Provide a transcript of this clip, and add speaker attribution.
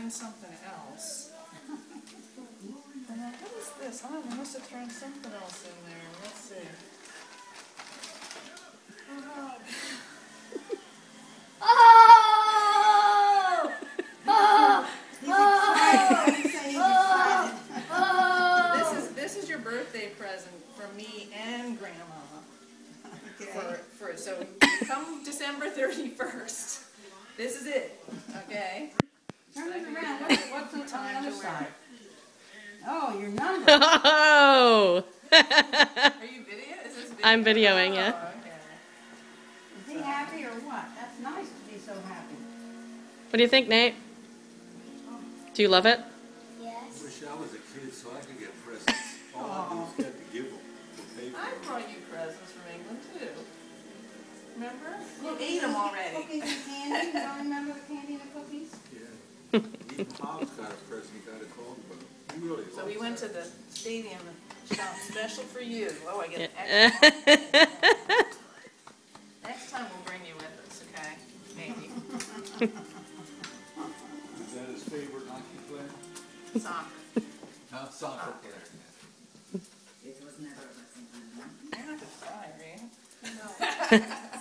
Speaker 1: turned something else. What is this? I don't know, I must have turned something else in there. Let's see.
Speaker 2: Oh! Oh!
Speaker 1: This is your birthday present from me and Grandma.
Speaker 3: Okay.
Speaker 1: So come December 31st. This is it. Okay.
Speaker 3: Turn it around. What's on the other side? Oh, your number.
Speaker 4: Oh!
Speaker 1: Are you video? Is this video?
Speaker 4: I'm videoing, yeah.
Speaker 1: Oh, okay.
Speaker 3: Is he happy or what? That's nice to be so happy.
Speaker 4: What do you think, Nate? Do you love it?
Speaker 2: Yes.
Speaker 5: Wish I was a kid so I could get presents. All I do is get to give them. Pay for
Speaker 1: I
Speaker 5: them.
Speaker 1: brought you presents from England too. Remember? You ate them already.
Speaker 3: Cookies and candy. You don't remember the candy and the cookies?
Speaker 5: Yeah. Even Bob's got a present he got to talk about. He really
Speaker 1: So we
Speaker 5: loves
Speaker 1: went to
Speaker 5: that.
Speaker 1: the stadium and shopped special for you. Oh, I get an extra. Next time we'll bring you with us, okay? Maybe.
Speaker 5: Is that his favorite hockey player?
Speaker 1: Soccer.
Speaker 5: Huh? Soccer player.
Speaker 3: It was never a lesson.
Speaker 1: You're not gonna cry, are you? No.